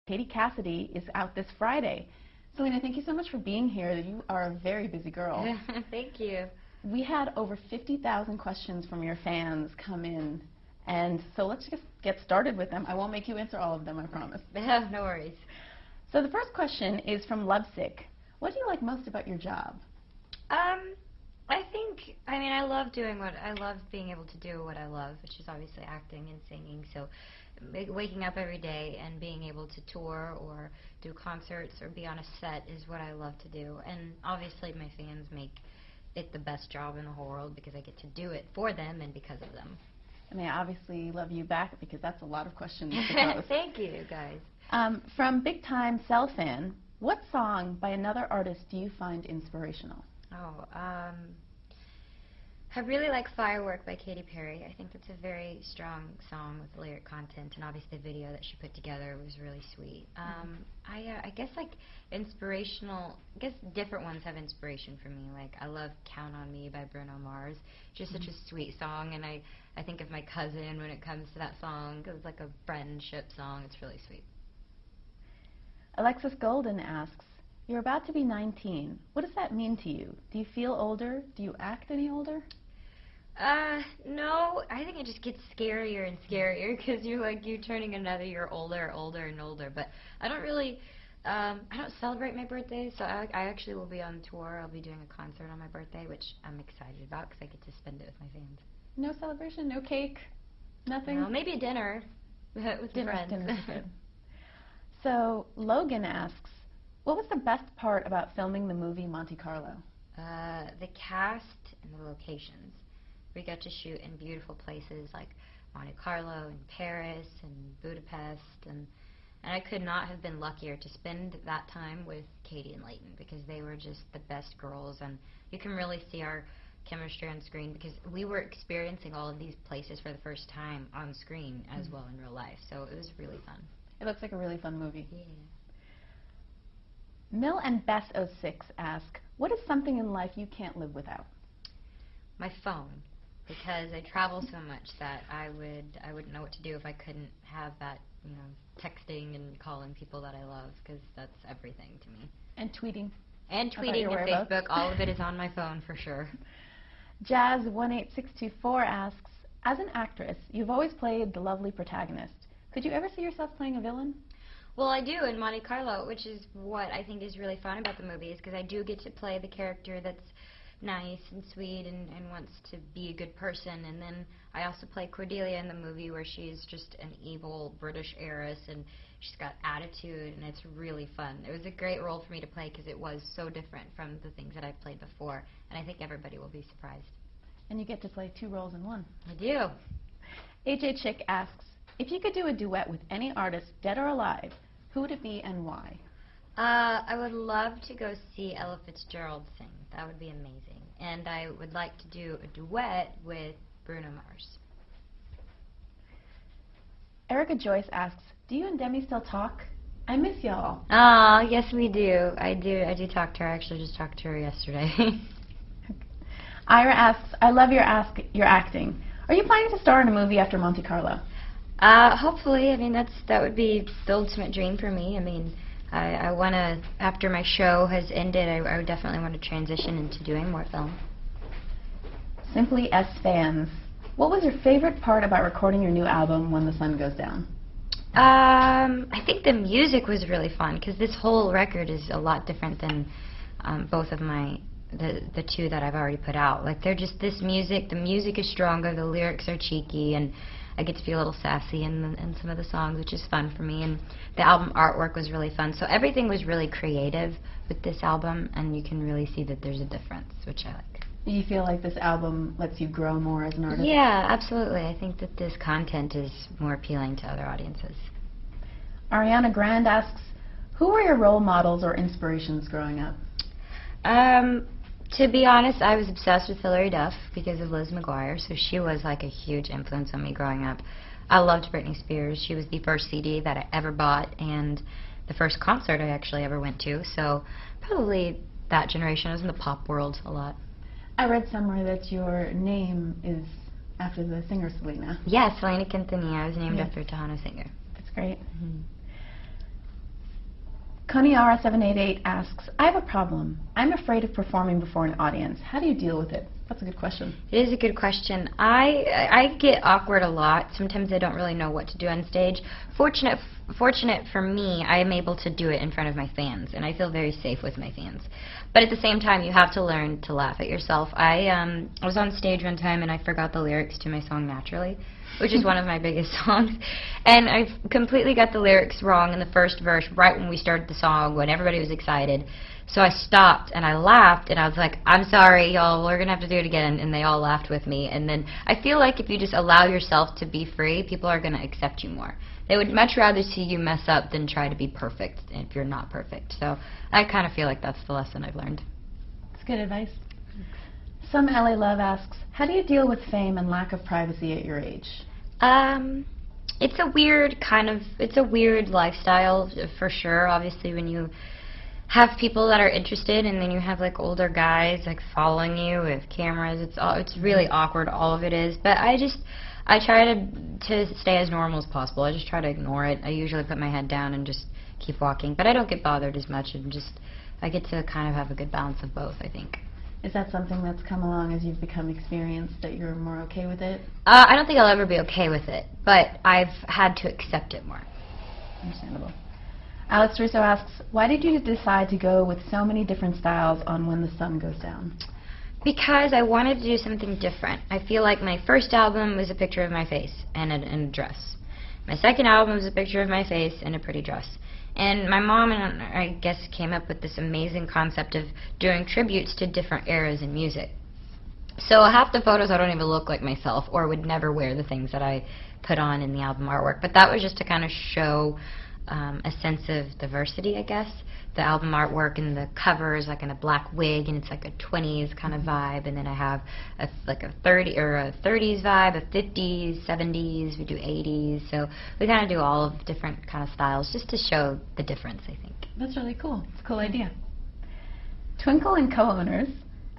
Katie Cassidy is out this Friday. Selena, thank you so much for being here. You are a very busy girl. Thank you. We had over 50,000 questions from your fans come in, and so let's just get started with them. I won't make you answer all of them, I promise. No worries. So the first question is from Lovesick. What do you like most about your job? I love being able to do what I love, which is obviously acting and singing. So waking up every day and being able to tour or do concerts or be on a set is what I love to do. And obviously my fans make it the best job in the whole world because I get to do it for them and because of them. And they obviously love you back because that's a lot of questions to pose. Thank you, guys. From Big Time Cell Fan, what song by another artist do you find inspirational? I really like Firework by Katy Perry. I think that's a very strong song with lyric content, and obviously the video that she put together was really sweet. I guess inspirational, I guess different ones have inspiration for me. Like I love Count on Me by Bruno Mars. Just such a sweet song, and I think of my cousin when it comes to that song. It's like a friendship song. It's really sweet. Alexis Golden asks, you're about to be 19. What does that mean to you? Do you feel older? Do you act any older? No, I think it just gets scarier and scarier because you're turning another year older and older. But I don't really, I don't celebrate my birthday, so I actually will be on tour. I'll be doing a concert on my birthday, which I'm excited about because I get to spend it with my fans. No celebration, no cake, nothing? No, maybe a dinner with friends. Dinner's good. So Logan asks, what was the best part about filming the movie Monte Carlo? The cast and the locations. We got to shoot in beautiful places like Monte Carlo and Paris and Budapest, and I could not have been luckier to spend that time with Katie and Leighton because they were just the best girls, and you can really see our chemistry on screen because we were experiencing all of these places for the first time on screen as well in real life, so it was really fun. It looks like a really fun movie. Yeah. Mill and Bess06 ask, what is something in life you can't live without? My phone, because I travel so much that I wouldn't know what to do if I couldn't have that, texting and calling people that I love, because that's everything to me. And tweeting. And tweeting and Facebook, all of it is on my phone for sure. Jazz18624 asks, as an actress, you've always played the lovely protagonist. Could you ever see yourself playing a villain? Well, I do in Monte Carlo, which is what I think is really fun about the movie, is because I do get to play the character that's nice and sweet and wants to be a good person. And then I also play Cordelia in the movie, where she's just an evil British heiress, and she's got attitude, and it's really fun. It was a great role for me to play because it was so different from the things that I've played before, and I think everybody will be surprised. And you get to play two roles in one. I do. AJ Chick asks, if you could do a duet with any artist, dead or alive, who would it be and why? I would love to go see Ella Fitzgerald sing. That would be amazing. And I would like to do a duet with Bruno Mars. Erica Joyce asks, do you and Demi still talk? I miss y'all. Yes we do. I do talk to her. I actually just talked to her yesterday. Ira asks, I love your acting. Are you planning to star in a movie after Monte Carlo? Hopefully. That would be the ultimate dream for me. I want to, after my show has ended, I would definitely want to transition into doing more film. Simply S Fans, what was your favorite part about recording your new album, When the Sun Goes Down? I think the music was really fun, because this whole record is a lot different than both of the two that I've already put out. Like, they're just this music, the music is stronger, the lyrics are cheeky, and I get to be a little sassy in some of the songs, which is fun for me. And the album artwork was really fun. So everything was really creative with this album, and you can really see that there's a difference, which I like. You feel like this album lets you grow more as an artist? Yeah, absolutely. I think that this content is more appealing to other audiences. Ariana Grande asks, who were your role models or inspirations growing up? To be honest, I was obsessed with Hilary Duff because of Liz McGuire, so she was like a huge influence on me growing up. I loved Britney Spears. She was the first CD that I ever bought and the first concert I actually ever went to, so probably that generation. I was in the pop world a lot. I read somewhere that your name is after the singer Selena. Yeah, Selena Quintanilla. I was named after a Tejano singer. That's great. Koniara788 asks, I have a problem. I'm afraid of performing before an audience. How do you deal with it? That's a good question. It is a good question. I get awkward a lot. Sometimes I don't really know what to do on stage. Fortunate for me, I am able to do it in front of my fans, and I feel very safe with my fans. But at the same time, you have to learn to laugh at yourself. I was on stage one time and I forgot the lyrics to my song Naturally, which is one of my biggest songs. And I completely got the lyrics wrong in the first verse right when we started the song, when everybody was excited. So I stopped and I laughed and I was like, I'm sorry, y'all, we're going to have to do it again. And they all laughed with me. And then I feel like if you just allow yourself to be free, people are going to accept you more. They would much rather see you mess up than try to be perfect if you're not perfect. So I kind of feel like that's the lesson I've learned. That's good advice. Some LA Love asks, how do you deal with fame and lack of privacy at your age? It's a weird lifestyle for sure. Obviously, when you have people that are interested and then you have like older guys like following you with cameras, it's really awkward, all of it is. But I try to stay as normal as possible. I just try to ignore it. I usually put my head down and just keep walking, but I don't get bothered as much, and I get to kind of have a good balance of both, I think. Is that something that's come along as you've become experienced, that you're more okay with it? I don't think I'll ever be okay with it, but I've had to accept it more. Understandable. Alex Russo asks, why did you decide to go with so many different styles on When the Sun Goes Down? Because I wanted to do something different. I feel like my first album was a picture of my face and a dress. My second album was a picture of my face and a pretty dress. And my mom and I guess came up with this amazing concept of doing tributes to different eras in music. So half the photos I don't even look like myself or would never wear the things that I put on in the album artwork. But that was just to kind of show a sense of diversity, I guess. The album artwork and the cover is like in a black wig, and it's like a 20s kind of vibe, and then I have a 30s vibe, a 50s, 70s, we do 80s, so we kind of do all of different kind of styles just to show the difference, I think. That's really cool. It's a cool idea. Twinkle and Co-Owners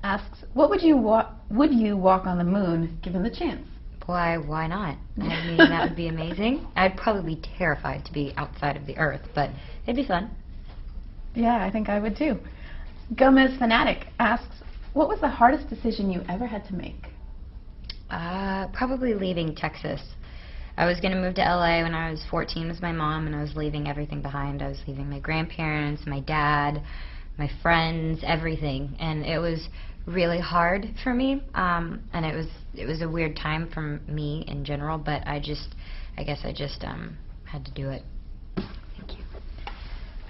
asks, would you walk on the moon given the chance? Why not? I mean, that would be amazing. I'd probably be terrified to be outside of the Earth, but it'd be fun. Yeah, I think I would too. Gomez Fanatic asks, what was the hardest decision you ever had to make? Probably leaving Texas. I was going to move to LA when I was 14 with my mom, and I was leaving everything behind. I was leaving my grandparents, my dad, my friends, everything, and it was really hard for me, and it was a weird time for me in general, but I guess I just had to do it. Thank you.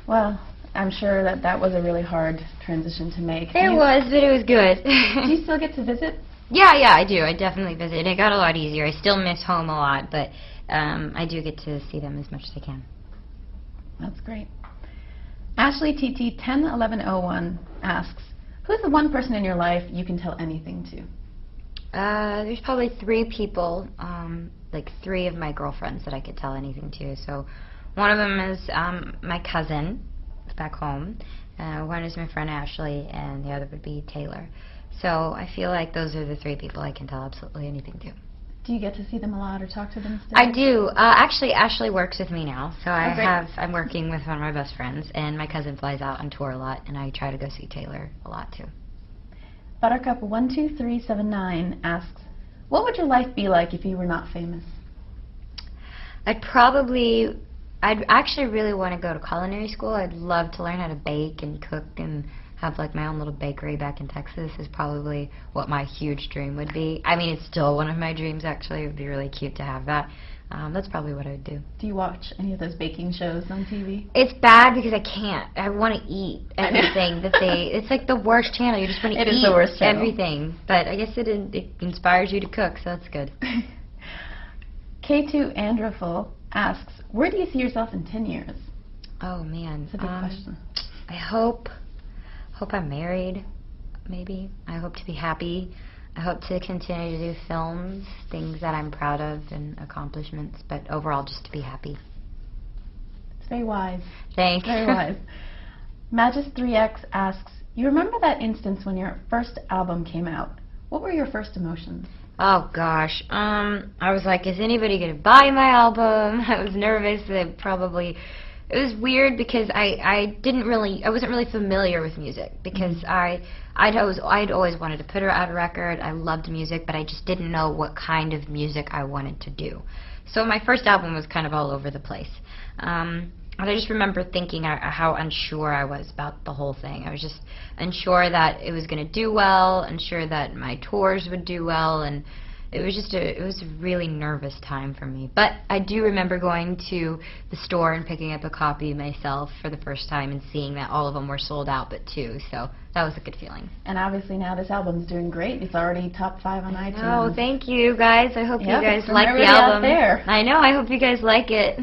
Well, I'm sure that was a really hard transition to make. It was, but it was good. Do you still get to visit? Yeah, I do. I definitely visit. It got a lot easier. I still miss home a lot, but I do get to see them as much as I can. That's great. Ashley TT 101101 asks, who's the one person in your life you can tell anything to? There's probably 3 people, like 3 of my girlfriends that I could tell anything to. So one of them is my cousin back home. One is my friend Ashley, and the other would be Taylor. So I feel like those are the 3 people I can tell absolutely anything to. Do you get to see them a lot or talk to them still? I do. Actually, Ashley works with me now, so I'm working with one of my best friends, and my cousin flies out on tour a lot, and I try to go see Taylor a lot too. Buttercup 12379 asks, what would your life be like if you were not famous? I'd actually really want to go to culinary school. I'd love to learn how to bake and cook and have like my own little bakery back in Texas is probably what my huge dream would be. I mean, it's still one of my dreams, actually. It would be really cute to have that. That's probably what I would do. Do you watch any of those baking shows on TV? It's bad because I can't. I want to eat everything that it's like the worst channel. You just want to eat the worst channel. Everything. But I guess it inspires you to cook, so that's good. K2 Andraful asks, where do you see yourself in 10 years? Oh, man. That's a big question. I hope I'm married, maybe. I hope to be happy. I hope to continue to do films, things that I'm proud of and accomplishments, but overall just to be happy. It's very wise. Thanks. Very wise. Magis3X asks, you remember that instance when your first album came out? What were your first emotions? Oh gosh, I was like, is anybody going to buy my album? I was nervous that probably It was weird because I wasn't really familiar with music because I'd always wanted to put out a record. I loved music, but I just didn't know what kind of music I wanted to do. So my first album was kind of all over the place. And I just remember thinking how unsure I was about the whole thing. I was just unsure that it was going to do well, unsure that my tours would do well, and it was a really nervous time for me. But I do remember going to the store and picking up a copy myself for the first time and seeing that all of them were sold out but 2, so that was a good feeling. And obviously now this album's doing great. It's already top 5 on iTunes. Oh, thank you guys. I hope you guys like the album. album. I know, I hope you guys like it.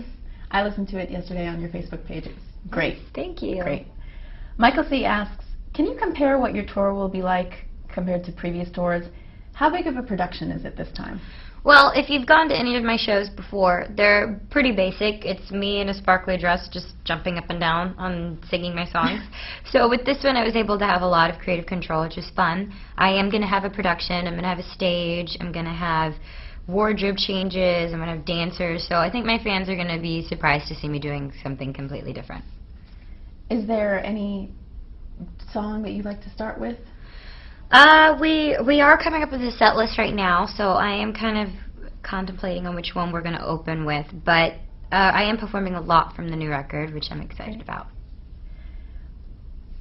I listened to it yesterday on your Facebook page. It's great. Thank you. Great. Michael C. asks, can you compare what your tour will be like compared to previous tours? How big of a production is it this time? Well, if you've gone to any of my shows before, they're pretty basic. It's me in a sparkly dress just jumping up and down on singing my songs. So with this one, I was able to have a lot of creative control, which was fun. I am going to have a production. I'm going to have a stage. I'm going to have wardrobe changes. I'm going to have dancers. So I think my fans are going to be surprised to see me doing something completely different. Is there any song that you'd like to start with? We are coming up with a set list right now, so I am kind of contemplating on which one we're going to open with, but I am performing a lot from the new record, which I'm excited about.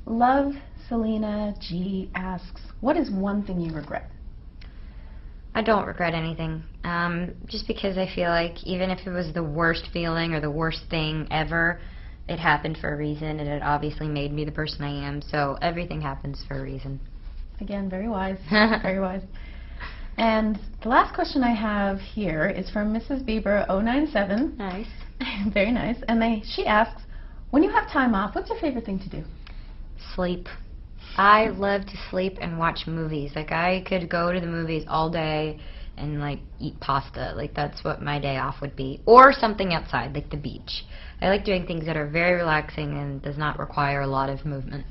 Love Selena G asks, what is one thing you regret? I don't regret anything, just because I feel like even if it was the worst feeling or the worst thing ever, it happened for a reason, and it obviously made me the person I am, so everything happens for a reason. Again, very wise, very wise. And the last question I have here is from Mrs. Bieber 097. Nice. Very nice. And she asks, when you have time off, what's your favorite thing to do? Sleep. I love to sleep and watch movies. Like, I could go to the movies all day and, like, eat pasta. Like, that's what my day off would be. Or something outside, like the beach. I like doing things that are very relaxing and does not require a lot of movement.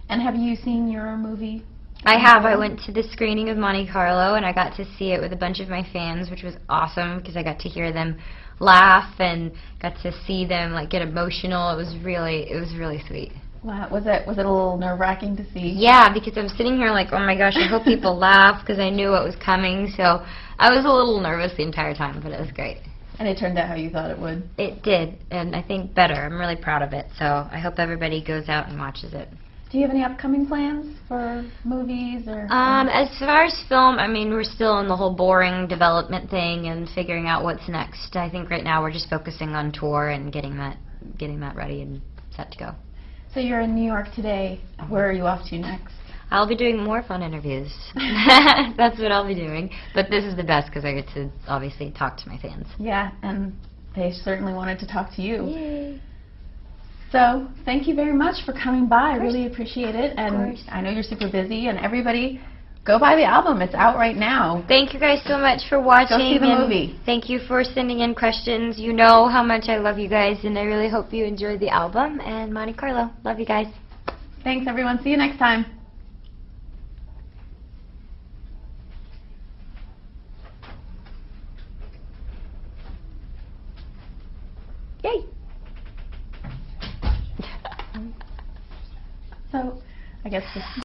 And have you seen your movie? I have. I went to the screening of Monte Carlo, and I got to see it with a bunch of my fans, which was awesome because I got to hear them laugh and got to see them like get emotional. It was really sweet. Wow. Was it a little nerve-wracking to see? Yeah, because I was sitting here like, oh my gosh, I hope people laugh because I knew what was coming. So I was a little nervous the entire time, but it was great. And it turned out how you thought it would? It did, and I think better. I'm really proud of it. So I hope everybody goes out and watches it. Do you have any upcoming plans for movies or? As far as film, I mean, we're still in the whole boring development thing and figuring out what's next. I think right now we're just focusing on tour and getting that ready and set to go. So you're in New York today. Where are you off to next? I'll be doing more fun interviews. That's what I'll be doing. But this is the best because I get to obviously talk to my fans. Yeah, and they certainly wanted to talk to you. Yay. So, thank you very much for coming by. I really appreciate it. And I know you're super busy. And everybody, go buy the album. It's out right now. Thank you guys so much for watching. Go see the movie. Thank you for sending in questions. You know how much I love you guys, and I really hope you enjoyed the album. And Monte Carlo. Love you guys. Thanks, everyone. See you next time. Yay. So, I guess this